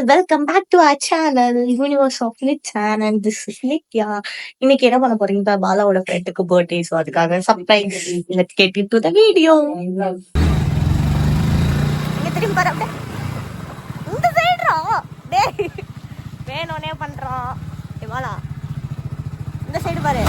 Welcome back to our channel, Universe of Nityan, and this is Nitya. இன்னைக்கு என்ன பண்ண போறீங்க? பாலாவோட ஃப்ரெண்டுக்கு பர்த்டே, ஸோ அதுக்காக surprise. Let's get into the video. இங்க திரும்பி பாரு அப்படியே. இந்த சைடுறா. டேய். வேணும்னே பண்றோம். ஏ பாலா. இந்த சைடு பாரு.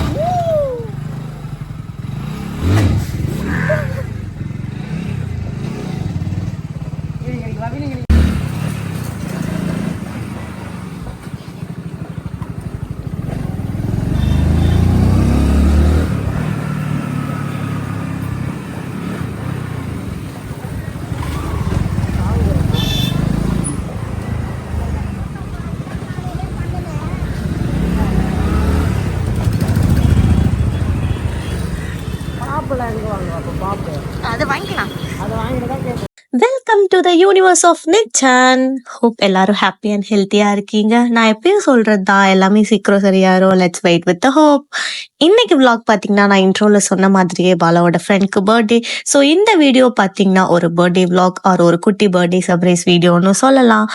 Welcome to the universe of Nichan. Hope எல்லாரும் ஹாப்பி அண்ட் ஹெல்த்தியா இருக்கீங்க. நான் எப்பயும் சொல்றது தான், எல்லாமே சீக்கிரம் சரியாயிரும். Let's wait with the hope. இன்னைக்கு விளாக் பார்த்தீங்கன்னா, நான் இன்ட்ரோல சொன்ன மாதிரியே பாலாவோட ஃப்ரெண்ட்க்கு பர்த்டே. ஸோ இந்த வீடியோ பார்த்தீங்கன்னா ஒரு பர்த்டே விளாக் ஆர் ஒரு குட்டி பர்த்டே சர்ப்ரைஸ் வீடியோன்னு சொல்லலாம்.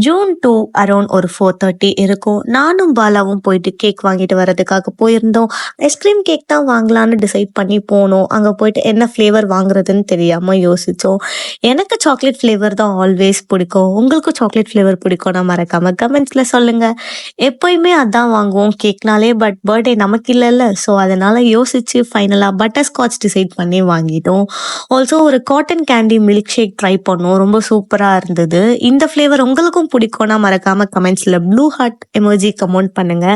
ஜூன் 2 அரௌண்ட் ஒரு 4:30 இருக்கும். நானும் பாலாவும் போயிட்டு கேக் வாங்கிட்டு வர்றதுக்காக போயிருந்தோம். ஐஸ்கிரீம் கேக் தான் வாங்கலான்னு டிசைட் பண்ணி போனோம். அங்கே போயிட்டு என்ன ஃப்ளேவர் வாங்குறதுன்னு தெரியாமல் யோசித்தோம். எனக்கு சாக்லேட் ஃப்ளேவர் தான் ஆல்வேஸ் பிடிக்கும். உங்களுக்கும் சாக்லேட் ஃப்ளேவர் பிடிக்கும்னா மறக்காமல் கமெண்ட்ஸில் சொல்லுங்கள். எப்போயுமே அதான் வாங்குவோம் கேக்னாலே. பட் பர்த்டே நமக்கு இல்லைல்ல, ஸோ அதனால் யோசித்து ஃபைனலாக பட்டர் ஸ்காட்ச் டிசைட் பண்ணி வாங்கிட்டோம். ஆல்சோ ஒரு cotton candy milkshake try பண்ணோம். ரொம்ப சூப்பராக இருந்தது. இந்த ஃப்ளேவர் உங்களுக்கும் பிடிக்கும்னா மறக்காம கமெண்ட்ஸ்ல ப்ளூ ஹார்ட் எமோஜி கமெண்ட் பண்ணுங்க.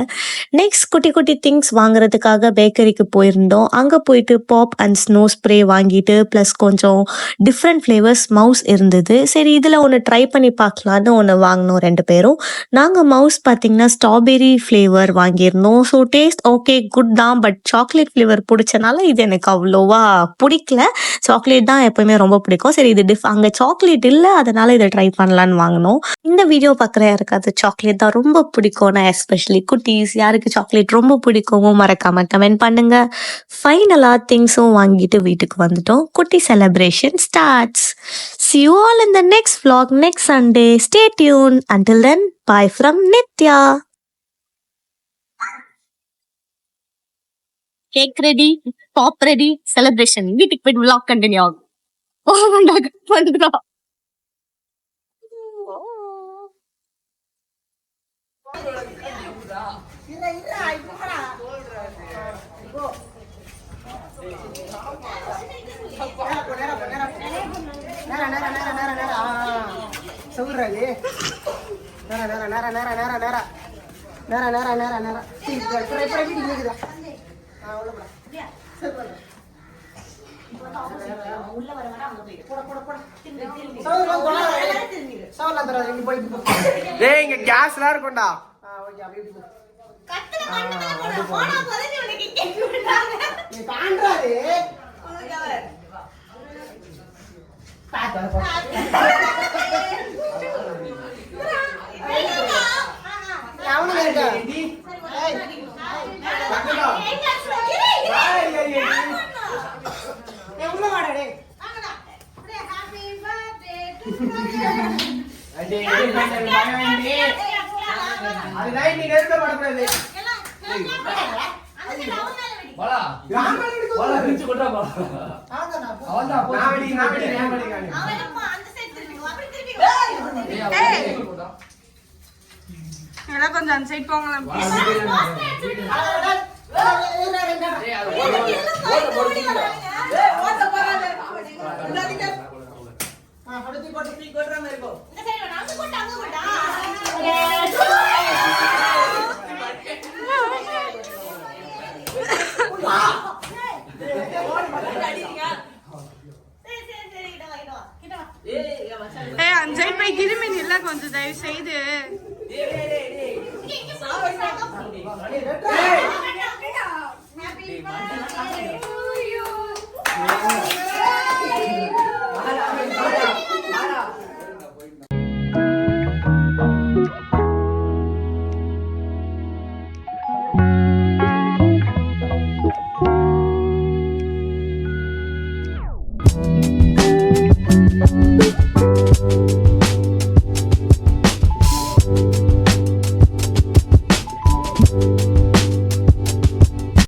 நெக்ஸ்ட் குட்டி குட்டி திங்ஸ் வாங்குறதுக்காக பேக்கரிக்கு போயிருந்தோம். அங்க போயிட்டு பாப் அண்ட் ஸ்னோ ஸ்ப்ரே வாங்கிட்டு பிளஸ் கொஞ்சம் டிஃப்ரெண்ட் ஃப்ளேவர்ஸ் மவுஸ் இருந்தது. சரி இதுல ஒன்று ட்ரை பண்ணி பார்க்கலான்னு ஒன்று வாங்கினோம் ரெண்டு பேரும். நாங்கள் மவுஸ் பார்த்தீங்கன்னா ஸ்ட்ராபெரி ஃப்ளேவர் வாங்கியிருந்தோம். ஸோ டேஸ்ட் ஓகே குட் தான். பட் சாக்லேட் ஃப்ளேவர் பிடிச்சனால இது எனக்கு அவ்வளோவா பிடிக்கல. சாக்லேட் தான் எப்பவுமே ரொம்ப பிடிக்கும். சரி இது அங்கே சாக்லேட் இல்லை, அதனால இதை ட்ரை பண்ணலான்னு வாங்கினோம். இந்த வீடியோ பார்க்குற யாருக்காவது சாக்லேட் தான் ரொம்ப பிடிக்கும்னா, எஸ்பெஷலி குட்டீஸ் யாருக்கு சாக்லேட் ரொம்ப பிடிக்குமோ மறக்காம கமெண்ட் பண்ணுங்க. ஃபைனலாக திங்ஸும் வாங்கிட்டு வீட்டுக்கு வந்துட்டோம். குட்டி celebration starts. See you all in the next vlog next Sunday. Stay tuned. Until then, bye from Nitya. Cake ready, pop ready, celebration. வீட்டுக்கு போய் vlog continue ஆகும். பண்றோம். இங்க கேஸ்லாம் இருக்கும்டா. கொஞ்சம் அந்த சைட் போங்கலாம். கொஞ்சம் தயவு செய்து டேய்